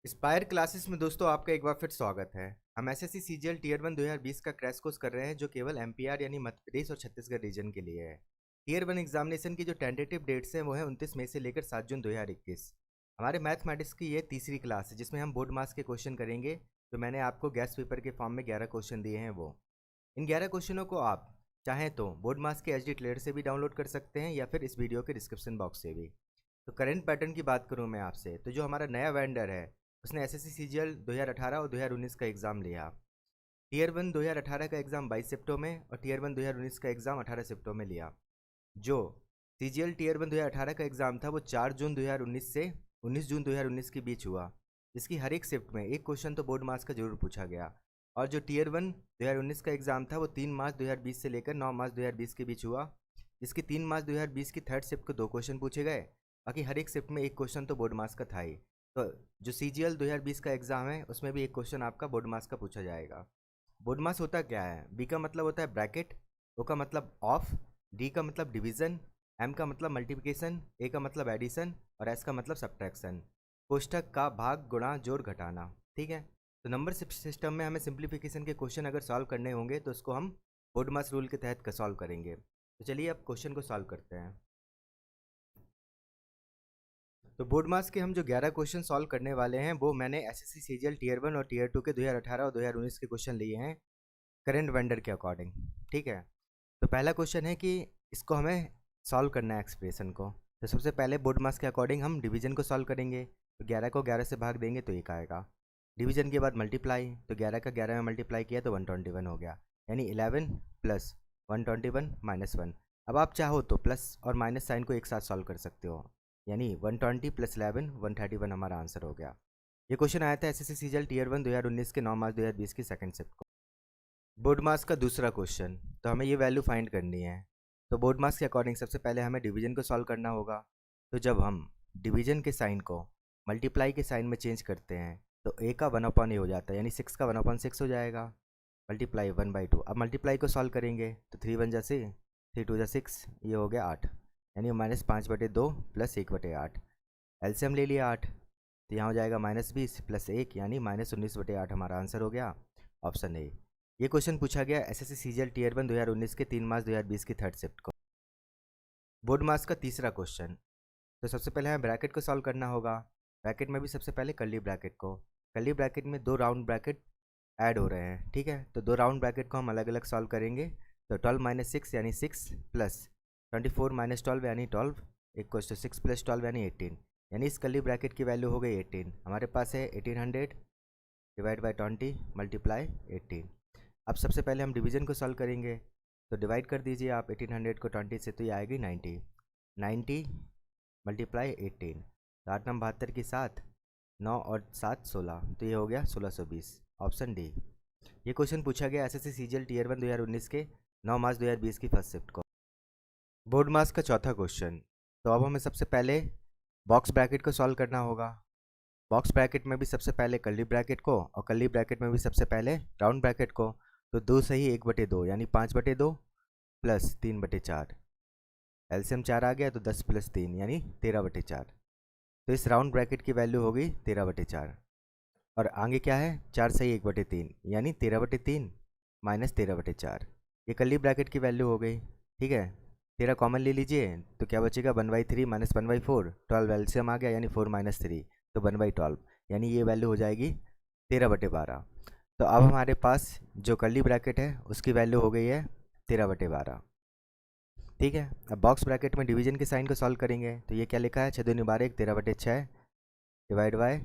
Inspire classes में दोस्तों आपका एक बार फिर स्वागत है। हम एसएससी सीजीएल टीयर 1 2020 का क्रैश कोर्स कर रहे हैं जो केवल एमपीआर यानी मध्य प्रदेश और छत्तीसगढ़ रीजन के लिए है। टीयर 1 एग्जामिनेशन की जो टेंटेटिव डेट्स हैं वो है 29 मई से लेकर 7 जून 2021। हमारे मैथमेटिक्स की ये तीसरी क्लास है जिसमें हम बोर्ड मार्क्स के क्वेश्चन करेंगे। तो मैंने आपको गैस पेपर के फॉर्म में 11 क्वेश्चन दिए हैं। वो इन 11 क्वेश्चनों को आप चाहें तो बोर्ड मार्क्स के एचडी ट्रेलर से भी डाउनलोड कर सकते हैं या फिर इस वीडियो के डिस्क्रिप्शन बॉक्स से भी। तो करंट पैटर्न की बात करूं मैं आपसे, तो जो हमारा नया वेंडर है उसने एसएससी सीजीएल 2018 और 2019 का एग्ज़ाम लिया। टीयर 1 2018 का एग्ज़ाम 22 सितंबर में और टीयर 1 2019 का एग्ज़ाम 18 सितंबर में लिया। जो सीजीएल टीयर 1 2018 का एग्ज़ाम था वो 4 जून 2019 से 19 जून 2019 के बीच हुआ, जिसकी हर एक शिफ्ट में एक क्वेश्चन तो बोर्ड मार्क्स का जरूर पूछा गया। और जो टीयर 1 2019 का एग्ज़ाम था वो 3 मार्च 2020 से लेकर 9 मार्च 2020 के बीच हुआ, जिसकी 3 मार्च 2020 की थर्ड शिफ्ट को 2 क्वेश्चन पूछे गए। बाकी हर एक शिफ्ट में एक क्वेश्चन तो बोर्ड मार्क्स का था ही। तो जो सीजीएल 2020 का एग्ज़ाम है उसमें भी एक क्वेश्चन आपका बोर्ड मार्क्स का पूछा जाएगा। बोर्ड मार्क्स होता क्या है? बी का मतलब होता है ब्रैकेट, ओ का मतलब ऑफ, डी का मतलब डिवीज़न, एम का मतलब मल्टीप्लिकेशन, ए का मतलब एडिशन और एस का मतलब सब्ट्रैक्शन। कोष्ठक का भाग गुणा जोड़ घटाना। ठीक है। तो नंबर सिस्टम में हमें सिंप्लीफिकेशन के क्वेश्चन अगर सॉल्व करने होंगे तो उसको हम बोर्ड मार्क्स रूल के तहत सॉल्व करेंगे। तो चलिए अब क्वेश्चन को सॉल्व करते हैं। तो बोर्ड मार्क्स के हम जो 11 क्वेश्चन सॉल्व करने वाले हैं वो मैंने एसएससी सीजीएल टीयर 1 और टीयर 2 के 2018 और 2019 के क्वेश्चन लिए हैं करंट वेंडर के अकॉर्डिंग। ठीक है। तो पहला क्वेश्चन है कि इसको हमें सॉल्व करना है एक्सप्रेशन को। तो सबसे पहले बोर्ड मार्क्स के अकॉर्डिंग हम डिवीजन को सॉल्व करेंगे। तो 11 को 11 से भाग देंगे तो 1 आएगा। डिवीजन के बाद मल्टीप्लाई, तो 11 का 11 में मल्टीप्लाई किया तो 121 हो गया, यानी 11 प्लस 121 माइनस 1। अब आप चाहो तो प्लस और माइनस साइन को एक साथ सॉल्व कर सकते हो, यानी 120 प्लस 11 131 हमारा आंसर हो गया। ये क्वेश्चन आया था एसएससी सीजीएल टीयर 1 2019 के 9 मार्च 2020 की सेकंड शिफ्ट को। बोर्ड मार्क्स का दूसरा क्वेश्चन, तो हमें ये वैल्यू फाइंड करनी है। तो बोर्ड मार्क्स के अकॉर्डिंग सबसे पहले हमें डिवीजन को सॉल्व करना होगा। तो जब हम डिवीजन के साइन को मल्टीप्लाई के साइन में चेंज करते हैं तो ए का 1/a हो जाता है, यानी 6 का 1/6 हो जाएगा। मल्टीप्लाई 1/2। अब मल्टीप्लाई को सॉल्व करेंगे तो 3 1 जा 6, 3 2 जा 6, ये हो गया 8, यानी -5/2 प्लस 1/8। एलसीएम ले लिया 8, तो यहाँ हो जाएगा -20 प्लस 1, यानी -19/8 हमारा आंसर हो गया, ऑप्शन ए। ये क्वेश्चन पूछा गया एसएससी सीजीएल टीयर 1 2019 के 3 मार्च 2020 की थर्ड शिफ्ट को। बोर्ड मार्क्स का तीसरा क्वेश्चन, तो सबसे पहले हमें ब्रैकेट को सॉल्व करना होगा। ब्रैकेट में भी सबसे पहले कर्ली ब्रैकेट को, कर्ली ब्रैकेट में 2 राउंड ब्रैकेट ऐड हो रहे हैं। ठीक है। तो 2 राउंड ब्रैकेट को हम अलग अलग सॉल्व करेंगे। तो 12 माइनस 6 यानी 6 प्लस 24 माइनस 12 यानी 12 इक्वल टू 6 प्लस 12 यानी 18, यानी इस कर्ली ब्रैकेट की वैल्यू हो गई 18। हमारे पास है 1800 डिवाइड बाई 20 मल्टीप्लाई 18। अब सबसे पहले हम डिवीजन को सॉल्व करेंगे। तो डिवाइड कर दीजिए आप 1800 को 20 से, तो ये आएगी 90, 90 मल्टीप्लाई 18। तो 8 9 72 की 7, 9 और 7 16, तो ये हो गया 1620, ऑप्शन डी। ये क्वेश्चन पूछा गया एसएससी सीजीएल टीयर 1 2019 के 9 मार्च 2020 की फर्स्ट शिफ्ट को। बोर्ड मार्क्स का चौथा क्वेश्चन, तो अब हमें सबसे पहले बॉक्स ब्रैकेट को सॉल्व करना होगा। बॉक्स ब्रैकेट में भी सबसे पहले कर्ली ब्रैकेट को और कर्ली ब्रैकेट में भी सबसे पहले राउंड ब्रैकेट को। तो 2 सही 1/2 यानी 5/2 प्लस 3/4। एलसीएम 4 आ गया तो 10 प्लस 3 यानी 13/4। तो इस राउंड ब्रैकेट की वैल्यू हो गई 13/4। और आगे क्या है, 4 सही 1/3 यानी 13/3 माइनस 13/4। ये कर्ली ब्रैकेट की वैल्यू हो गई। ठीक है। 13 कॉमन ले लीजिए तो क्या बचेगा 1/3 माइनस 1/4, 12 एलसीएम आ गया यानी 4 माइनस 3, तो 1/12, यानी ये वैल्यू हो जाएगी 13/12। तो अब हमारे पास जो कर्ली ब्रैकेट है उसकी वैल्यू हो गई है 13/12। ठीक है। अब बॉक्स ब्रैकेट में डिवीजन के साइन को सॉल्व करेंगे। तो ये क्या लिखा है, 6 दूनी 12 13/6 डिवाइड बाय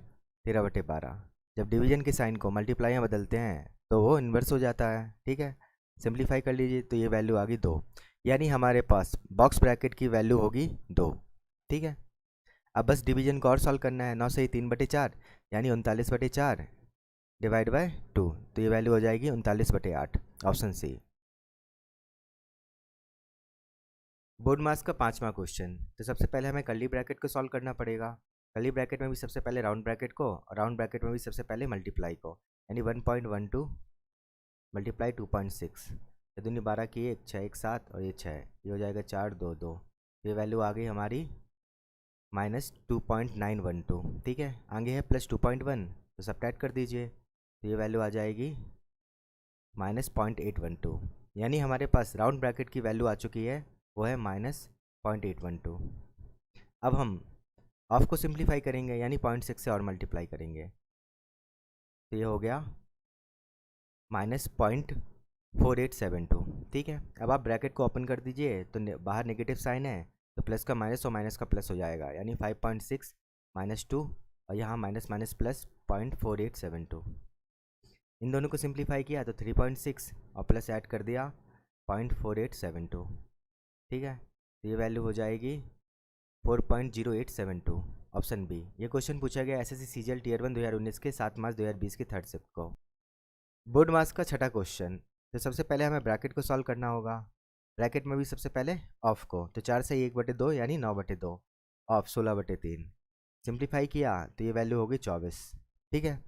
13/12। जब डिवीजन के साइन को मल्टीप्लाई में बदलते हैं तो वो इन्वर्स हो जाता है। ठीक है। सिंप्लीफाई कर लीजिए तो ये वैल्यू आ गई 2, यानी हमारे पास बॉक्स ब्रैकेट की वैल्यू होगी 2। ठीक है। अब बस डिवीजन को और सॉल्व करना है। 9 सही 3/4 यानी 39/4 डिवाइड बाय 2, तो ये वैल्यू हो जाएगी 39/8, ऑप्शन सी। बोर्ड मार्क्स का पांचवा क्वेश्चन, तो सबसे पहले हमें कर्ली ब्रैकेट को सॉल्व करना पड़ेगा। कर्ली ब्रैकेट में भी सबसे पहले राउंड ब्रैकेट को और राउंड ब्रैकेट में भी सबसे पहले मल्टीप्लाई को, यानी 1.12 मल्टीप्लाई 2.6। ये दूनी 12 की 1 6 1 7 और ये 6, ये हो जाएगा 4 2 2। ये वैल्यू आ गई हमारी -2.912, ठीक है। आगे है +2.1, तो सब्ट्रैक्ट कर दीजिए, तो ये वैल्यू आ जाएगी -0.812, यानी हमारे पास राउंड ब्रैकेट की वैल्यू आ चुकी है, वो है -0.812। अब हम ऑफ को सिंप्लीफाई करेंगे, यानी 0.6 से और मल्टीप्लाई करेंगे, तो ये हो गया -0.4872, ठीक है। अब आप ब्रैकेट को ओपन कर दीजिए, तो बाहर नेगेटिव साइन है, तो प्लस का माइनस और माइनस का प्लस हो जाएगा, यानी 5.6 -2 और यहाँ माइनस माइनस प्लस 0.4872। इन दोनों को सिंप्लीफाई किया तो 3.6 और प्लस ऐड कर दिया 0.4872, ठीक है। तो ये वैल्यू हो जाएगी 4.0872, ऑप्शन बी। ये क्वेश्चन पूछा गया एसएससी सीजीएल टीयर 1 2019 के 7 मार्च 2020 के थर्ड शिफ्ट को। बोर्ड मार्क्स का छठा क्वेश्चन। तो सबसे पहले हमें ब्रैकेट को सॉल्व करना होगा। ब्रैकेट में भी सबसे पहले ऑफ को, तो 4 से 1/2 यानी 9/2, ऑफ 16/3। सिंप्लीफाई किया तो ये वैल्यू होगी 24, ठीक है।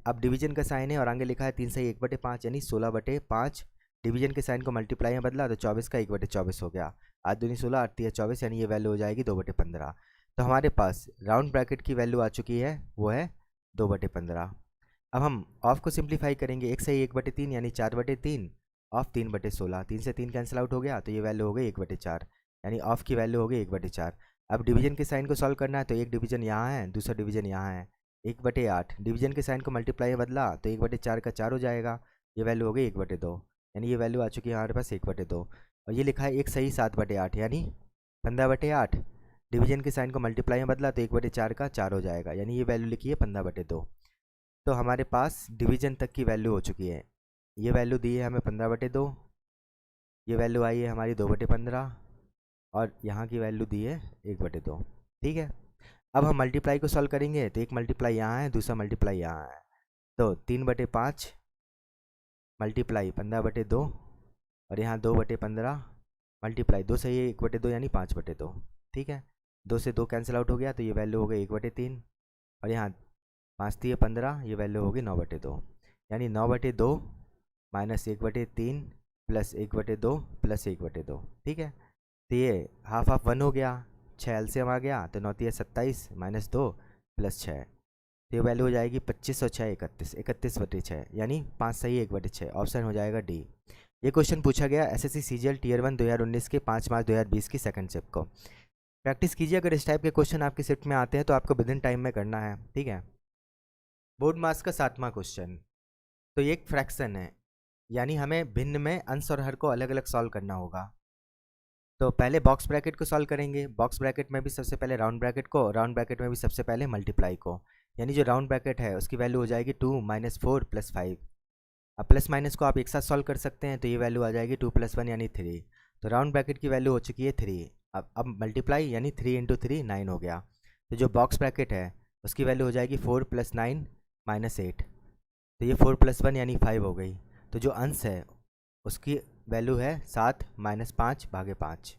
अब डिवीजन का साइन है और आगे लिखा है 3 से 1/5 यानी 16/5। डिवीजन के साइन को मल्टीप्लाई में बदला तो 24 का 1/24 हो गया। 8 दूनी 16, 8 तिया 24, यानी ये वैल्यू हो जाएगी 2/15। तो हमारे पास राउंड ब्रैकेट की वैल्यू आ चुकी है, वो है 2/15। अब हम ऑफ को सिंप्लीफाई करेंगे, 1 से 1/3 यानी 4/3, ऑफ 3/16, 3 से 3 कैंसिल आउट हो गया, तो ये वैल्यू हो गई 1/4, यानी ऑफ की वैल्यू हो गई 1/4। अब डिवीजन के साइन को सॉल्व करना है, तो एक डिवीजन यहाँ है, दूसरा डिवीजन यहाँ है, 1/8। डिवीजन के साइन को मल्टीप्लाई में बदला तो 1/4 का 4 हो जाएगा, ये वैल्यू हो गई 1/2, यानी ये वैल्यू आ चुकी है हमारे पास 1/2। और ये लिखा है 1 सही 7/8 यानी 15/8। डिवीजन के साइन को मल्टीप्लाई में बदला तो 1/4 का 4 हो जाएगा, यानी ये वैल्यू लिखी है 15/2। तो हमारे पास डिवीजन तक की वैल्यू हो चुकी है। ये वैल्यू दी है हमें 15/2, ये वैल्यू आई है हमारी 2/15 और यहाँ की वैल्यू दी है 1/2, ठीक है। अब हम मल्टीप्लाई को सॉल्व करेंगे, तो एक मल्टीप्लाई यहाँ है, दूसरा मल्टीप्लाई यहाँ है, तो 3/5 मल्टीप्लाई 15/2 और यहाँ 2/15 मल्टीप्लाई 2 से ये 1/2 यानी 5/2, ठीक है। 2 से 2 कैंसिल आउट हो गया, तो ये वैल्यू हो गई 1/3 और यहाँ 5 3 15, ये वैल्यू होगी 9/2, यानी 9/2 माइनस 1/3 प्लस 1/2 प्लस 1/2, ठीक है। तो ये हाफ हाफ 1 हो गया, 6 एलसीएम आ गया, तो 9 3 27 माइनस 2 प्लस 6, तो ये वैल्यू हो जाएगी 25 और 6 31, 31/6, यानी 5 सही 1/6, ऑप्शन हो जाएगा डी। ये क्वेश्चन पूछा गया एसएससी सीजीएल टीयर 1 2019 के 5 मार्च 2020 की सेकंड शिफ्ट को। प्रैक्टिस कीजिए, अगर इस टाइप के क्वेश्चन आपकी शिफ्ट में आते हैं तो आपको विद इन टाइम में करना है, ठीक है। बोर्ड मार्क्स का 7वां क्वेश्चन। तो ये एक फ्रैक्शन है, यानी हमें भिन्न में अंश और हर को अलग अलग सॉल्व करना होगा। तो पहले बॉक्स ब्रैकेट को सॉल्व करेंगे। बॉक्स ब्रैकेट में भी सबसे पहले राउंड ब्रैकेट को, राउंड ब्रैकेट में भी सबसे पहले मल्टीप्लाई को, यानी जो राउंड ब्रैकेट है उसकी वैल्यू हो जाएगी 2 - 4 + 5। अब प्लस माइनस को आप एक साथ सॉल्व कर सकते हैं, तो ये वैल्यू आ जाएगी 2 + 1 यानी 3। तो राउंड ब्रैकेट की वैल्यू हो चुकी है 3। अब मल्टीप्लाई यानी 3 × 3 9 हो गया। तो जो बॉक्स ब्रैकेट है उसकी वैल्यू हो जाएगी 4 + 9 - 8, तो ये 4 + 1 यानी 5 हो गई। तो जो अंश है उसकी वैल्यू है 7 - 5/5,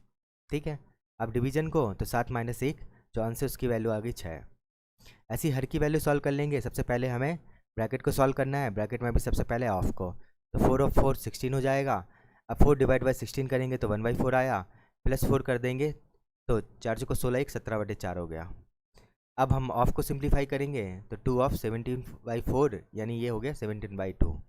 ठीक है। अब डिवीजन को, तो 7 - 1 जो अंश है उसकी वैल्यू आ गई 6। ऐसी हर की वैल्यू सॉल्व कर लेंगे। सबसे पहले हमें ब्रैकेट को सॉल्व करना है, ब्रैकेट में भी सबसे पहले ऑफ को, तो 4 और 4 16 हो जाएगा। अब 4 / 16 करेंगे तो 1/4 आया, प्लस 4 कर देंगे तो 4 को 16 1 17/4 हो गया। अब हम ऑफ को सिंप्लीफाई करेंगे, तो 2 ऑफ 17/4 यानी ये हो गया 17/2।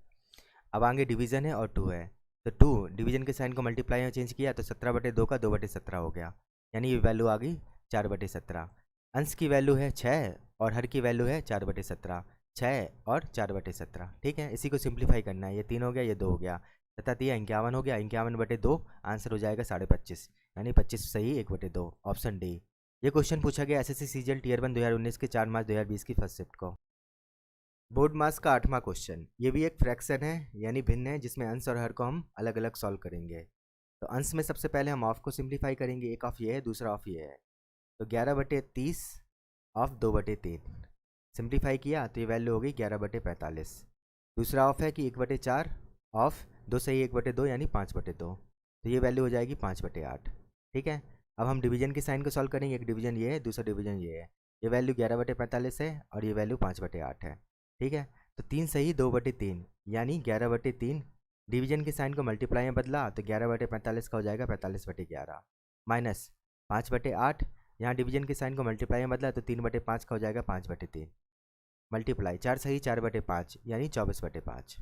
अब आगे डिवीज़न है और 2 है, तो 2 डिवीजन के साइन को मल्टीप्लाई में चेंज किया तो 17/2 का 2/17 हो गया, यानी ये वैल्यू आ गई 4/17। अंश की वैल्यू है 6 और हर की वैल्यू है 4/17, 6 और 4/17, ठीक है। इसी को सिंप्लीफाई करना है, ये 3 हो गया, ये 2 हो गया, 7 हो गया, 51/2 आंसर हो जाएगा 25.5, यानी 25 सही 1/2, ऑप्शन डी। ये क्वेश्चन पूछा गया एसएससी सीजीएल टीयर 1 2019 के 4 मार्च 2020 की फर्स्ट शिफ्ट को। बोर्ड मार्क्स का 8वां क्वेश्चन। ये भी एक फ्रैक्शन है, यानी भिन्न है, जिसमें अंश और हर को हम अलग अलग सॉल्व करेंगे। तो अंश में सबसे पहले हम ऑफ को सिंप्लीफाई करेंगे, एक ऑफ ये है, दूसरा ऑफ ये है, तो 11/30 ऑफ 2/3 सिंप्लीफाई किया तो ये वैल्यू हो गई 11/45। दूसरा ऑफ है कि 1/4 ऑफ 2 से ही 1/2 यानी 5/2, तो ये वैल्यू हो जाएगी 5/8, ठीक है। अब हम डिवीजन के साइन को सॉल्व करेंगे, एक डिवीजन ये है, दूसरा डिवीजन ये है, ये वैल्यू 11/45 है और ये वैल्यू 5/8 है, ठीक है। तो 3 सही 2/3 यानी 11/3। डिवीजन के साइन को मल्टीप्लाई में बदला तो 11/45 का हो जाएगा 45/11 माइनस 5/8 यहाँ डिवीजन के साइन को मल्टीप्लाई में बदला तो 3/5 का हो जाएगा 5/3 मल्टीप्लाई 4 सही 4/5 यानी 24/5।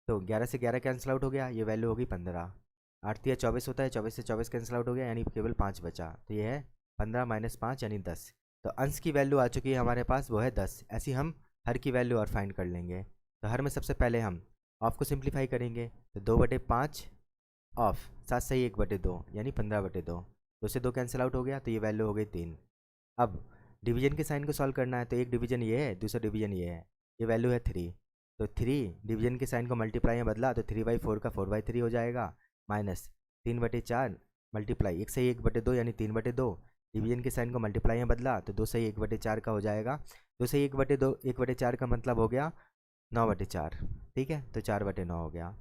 तो 11 से 11 कैंसिल आउट हो गया, ये वैल्यू होगी 15। 8 या 24 होता है, 24 से 24 कैंसिल आउट हो गया यानी केवल 5 बचा, तो ये है 15 - 5 यानी 10। तो अंश की वैल्यू आ चुकी है हमारे पास, वो है 10। ऐसी हम हर की वैल्यू और फाइंड कर लेंगे। तो हर में सबसे पहले हम ऑफ को सिंप्लीफाई करेंगे, तो 2/5 ऑफ 7 सही 1/2 यानी 15/2। 2 से 2 कैंसिल आउट हो गया, तो ये वैल्यू हो गई 3। अब डिवीजन के साइन को सॉल्व करना है, तो एक डिवीजन ये है, दूसरा डिवीजन ये है, ये वैल्यू है 3। तो 3 डिवीजन के साइन को मल्टीप्लाई में बदला तो 3/4 का 4/3 हो जाएगा, माइनस 3/4 मल्टीप्लाई 1 सही 1/2 यानी 3/2। डिवीजन के साइन को मल्टीप्लाई में बदला तो 2 सही 1/4 का हो जाएगा, 2 सही 1/2 1/4 का मतलब हो गया 9/4। ठीक है, तो 4/9 हो गया।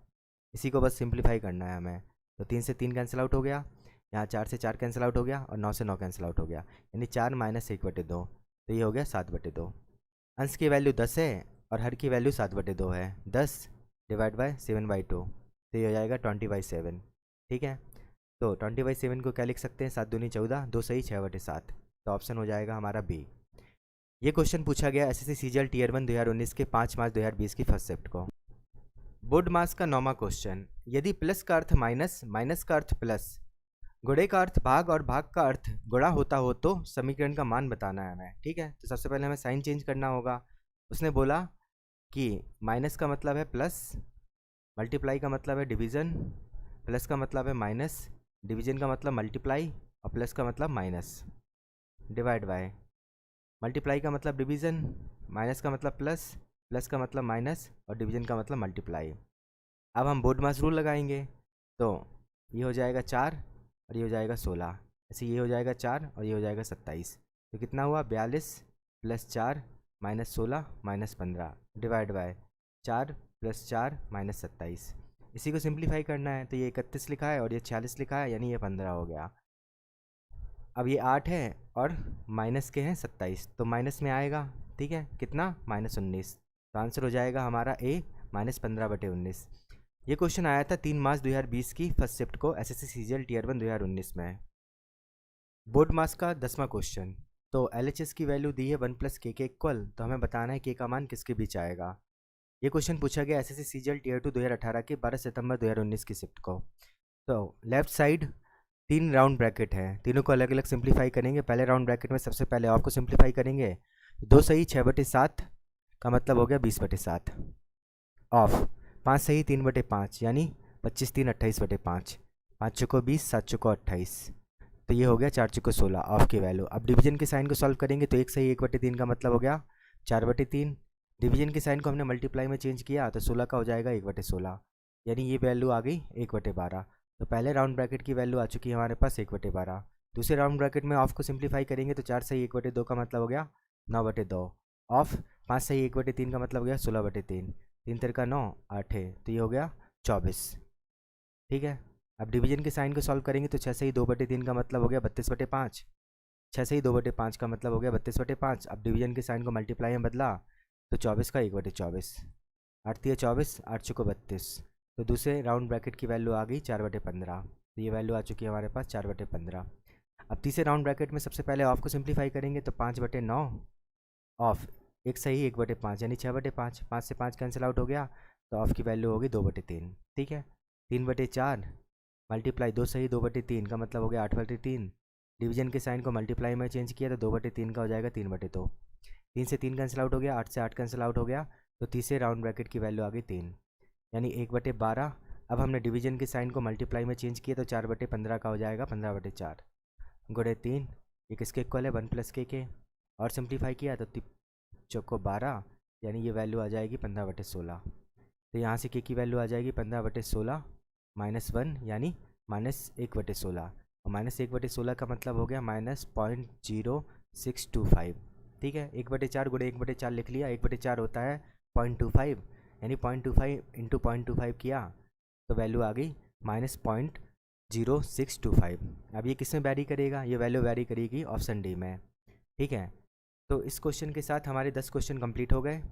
इसी को बस सिंप्लीफाई करना है हमें। तो 3 से 3 कैंसिल आउट हो गया, यहाँ 4 से 4 कैंसिल आउट हो गया और 9 से 9 कैंसिल आउट हो गया, यानी 4 - 1/2, तो ये हो गया 7/2। अंश की वैल्यू 10 है और हर की वैल्यू 7/2 है। 10 / 7/2, तो ये हो जाएगा 20/7। ठीक है, तो 20/7 को क्या लिख सकते हैं, 7 दूनी 14, 2 सही 6/7। तो ऑप्शन हो जाएगा हमारा बी। ये क्वेश्चन पूछा गया एसएससी सीजीएल टियर 1 2019 के 5 मार्च 2020 की फर्स्ट शिफ्ट को। बोर्ड मास का 9वां क्वेश्चन, यदि प्लस का अर्थ माइनस, माइनस का अर्थ प्लस, गुणे का अर्थ भाग और भाग का अर्थ गुणा होता हो तो समीकरण का मान बताना है हमें। ठीक है, तो सबसे पहले हमें साइन चेंज करना होगा। उसने बोला कि माइनस का मतलब है प्लस, मल्टीप्लाई का मतलब है डिवीज़न, प्लस का मतलब है माइनस, डिवीज़न का मतलब मल्टीप्लाई और प्लस का मतलब माइनस, डिवाइड बाय मल्टीप्लाई का मतलब डिवीज़न, माइनस का मतलब प्लस, प्लस का मतलब माइनस और डिवीज़न का मतलब मल्टीप्लाई। अब हम बोर्ड मास रूल लगाएंगे, तो ये हो जाएगा 4 और ये हो जाएगा 16, ऐसे ये हो जाएगा 4 और ये हो जाएगा 27। तो कितना हुआ 42 + 4 - 16 - 15 डिवाइड बाय 4 + 4 - 27। इसी को सिंप्लीफाई करना है, तो ये 31 लिखा है और ये 46 लिखा है यानी ये 15 हो गया। अब ये 8 है और माइनस के हैं 27, तो माइनस में आएगा। ठीक है, कितना -19, तो आंसर हो जाएगा हमारा ए -15/19। ये क्वेश्चन आया था 3 मार्च 2020 की फर्स्ट शिफ्ट को एसएससी सीजीएल टियर 1 2019 में। बोर्ड मास का 10वां क्वेश्चन, तो एलएचएस की वैल्यू दी है 1 + के इक्वल, तो हमें बताना है के का मान किसके बीच आएगा। ये क्वेश्चन पूछा गया एसएससी सीजीएल टियर 2 2018 के 12 सितंबर 2019 की शिफ्ट को। तो लेफ्ट साइड 3 राउंड ब्रैकेट है, तीनों को अलग अलग सिंप्लीफाई करेंगे। पहले राउंड ब्रैकेट में सबसे पहले ऑफ को सिंप्लीफाई करेंगे, 2 सही 6/7 का मतलब हो गया 20/7 ऑफ 5 सही 3/5 यानी 25 3 28/5, 5 चौको 20 7 चौको 28, तो ये हो गया 4 चौको 16 ऑफ की वैल्यू। अब डिवीजन के साइन को सॉल्व करेंगे, तो 1 सही 1/3 का मतलब हो गया 4/3। डिवीजन के साइन को हमने मल्टीप्लाई में चेंज किया तो 16 का हो जाएगा 1/16, यानी ये वैल्यू आ गई 1/12। तो पहले राउंड ब्रैकेट की वैल्यू आ चुकी है हमारे पास 1/12। दूसरे राउंड ब्रैकेट में ऑफ को सिंप्लीफाई करेंगे, तो 4 सही 1/2 का मतलब हो गया 9/2 ऑफ 5 सही 1/3 का मतलब हो गया 16/3, 3 3 का 9 8 है, तो ये हो गया 24। ठीक है, अब डिवीजन के साइन को सॉल्व करेंगे, तो 6 सही 2/3 का मतलब हो गया 32/5, 6 सही 2/5 का मतलब हो गया 32/5। अब डिवीजन के साइन को मल्टीप्लाई में बदला तो 24 का 1/24, 8 3 24 8 चौको 32, तो दूसरे राउंड ब्रैकेट की वैल्यू आ गई 4/15, तो ये वैल्यू आ चुकी है हमारे पास 4/15। अब तीसरे राउंड ब्रैकेट में सबसे पहले ऑफ को सिंप्लीफाई करेंगे, तो 5/9 ऑफ 1 सही 1/5 यानी 6/5, 5 से 5 कैंसिल आउट हो गया, तो ऑफ की वैल्यू होगी 2/3। ठीक है, 3/4 मल्टीप्लाई 2 सही 2/3 का मतलब हो गया 8/3। डिवीजन के साइन को मल्टीप्लाई में चेंज किया तो 2/3 का हो जाएगा 3/2, 3 से 3 कैंसिल आउट हो गया, 8 से 8 कैंसिल आउट हो गया, तो तीसरे राउंड ब्रैकेट की वैल्यू आ गई 3 यानी 1/12। अब हमने डिवीजन के साइन को मल्टीप्लाई में चेंज किया तो 4/15 का हो जाएगा 15/4 गुणे 3, ये किसके इक्वल है 1 + के, और सिंप्लीफाई किया तो चौको 12 यानी ये वैल्यू आ जाएगी 15/16। तो यहाँ से के की वैल्यू आ जाएगी 15/16 -1 यानी -1/16, और -1/16 का मतलब हो गया -0.0625। ठीक है, 1/4 गुणे 1/4 लिख लिया, 1/4 होता है 0.25 यानी 0.25 × 0.25 किया तो वैल्यू आ गई -0.0625। अब ये किस में वैरी करेगा, ये वैल्यू वैरी करेगी ऑप्शन डी में। ठीक है, तो इस क्वेश्चन के साथ हमारे 10 क्वेश्चन कंप्लीट हो गए।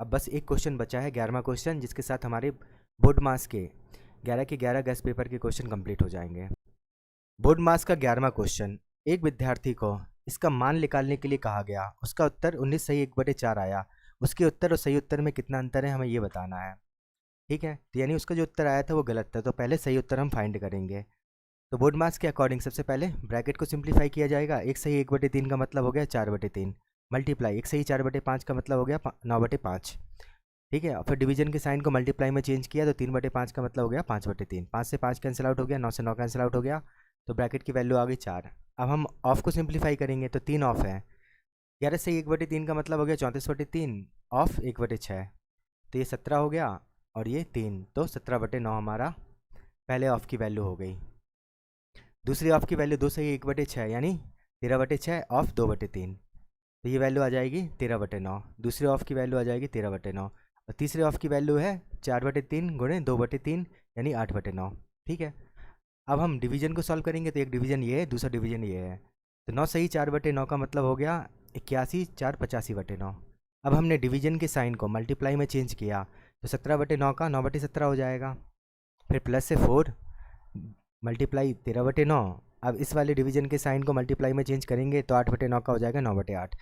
अब बस एक क्वेश्चन बचा है 11वां क्वेश्चन, जिसके साथ हमारे बोर्ड मास के 11 के 11 गेस्ट पेपर के क्वेश्चन कंप्लीट हो जाएंगे। बोर्ड मास का 11वां क्वेश्चन, एक विद्यार्थी को इसका मान निकालने के लिए कहा गया, उसका उत्तर 19 सही 1/4 आया, उसके उत्तर और सही उत्तर में कितना अंतर है हमें ये बताना है। ठीक है, तो यानी उसका जो उत्तर आया था वो गलत था, तो पहले सही उत्तर हम फाइंड करेंगे। तो बोर्ड मार्क्स के अकॉर्डिंग सबसे पहले ब्रैकेट को सिंप्लीफाई किया जाएगा। एक सही 1/3 का मतलब हो गया 4/3, मल्टीप्लाई एक सही 4/5 का मतलब हो गया 9/5। ठीक है, और फिर डिवीजन के साइन को मल्टीप्लाई में चेंज किया तो 3/5 का मतलब हो गया 5/3। 5 से 5 कैंसिल आउट हो गया, 9 से 9 कैंसिल आउट हो गया, तो ब्रैकेट की वैल्यू आ गई 4। अब हम ऑफ को सिंप्लीफाई करेंगे तो 3 ऑफ है। 11 से 1/3 का मतलब हो गया 34/3, ऑफ 1/6, तो ये 17 हो गया और ये 3, तो 17/9 हमारा पहले ऑफ की वैल्यू हो गई। दूसरी ऑफ की वैल्यू 2 से 1/6 यानी 13/6 ऑफ 2/3, तो ये वैल्यू आ जाएगी 13/9। दूसरी ऑफ की वैल्यू आ जाएगी 13/9 और तीसरे ऑफ की वैल्यू है 4/3 गुणे 2/3 यानी 8/9। ठीक है, अब हम डिवीजन को सॉल्व करेंगे तो एक डिवीजन ये है, दूसरा डिवीजन ये है, तो 9 सही 4/9 का मतलब हो गया 81 4 85/9। अब हमने डिवीजन के साइन को मल्टीप्लाई में चेंज किया तो 17/9 का 9/17 हो जाएगा, फिर प्लस से 4 मल्टीप्लाई 13/9। अब इस वाले डिवीजन के साइन को मल्टीप्लाई में चेंज करेंगे तो 8/9 का हो जाएगा 9/8।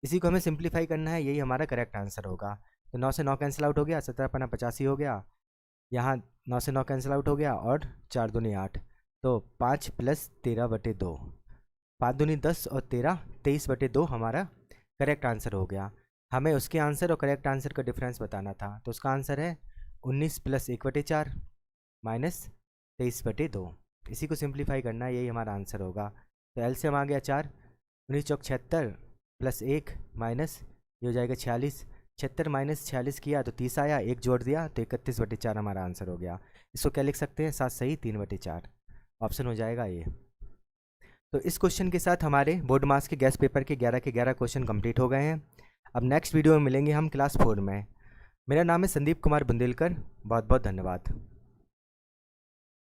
इसी को हमें सिंप्लीफाई करना है, यही हमारा करेक्ट आंसर होगा। तो 9 से 9 कैंसिल आउट हो गया, 17×85 हो गया, यहाँ 9 से 9 कैंसिल आउट हो गया और 4 दूनी 8, तो 5 + 13/2, 5 दूनी 10 और 13 23/2 हमारा करेक्ट आंसर हो गया। हमें उसके आंसर और करेक्ट आंसर का डिफरेंस बताना था, तो उसका आंसर है 19 + 1/4 माइनस 23/2। इसी को सिंप्लीफाई करना है, यही हमारा आंसर होगा। तो एलसीएम आ गया 4, 19 चौक 76 + 1 माइनस ये हो जाएगा 46, 76 माइनस 46 किया तो 30 आया, 1 जोड़ दिया तो 31/4 हमारा आंसर हो गया। इसको क्या लिख सकते हैं, 7 सही 3/4, ऑप्शन हो जाएगा ये। तो इस क्वेश्चन के साथ हमारे बोर्ड मार्क्स के गैस पेपर के 11 क्वेश्चन कंप्लीट हो गए हैं। अब नेक्स्ट वीडियो में मिलेंगे हम क्लास 4 में। मेरा नाम है संदीप कुमार बुंदेलकर, बहुत बहुत धन्यवाद।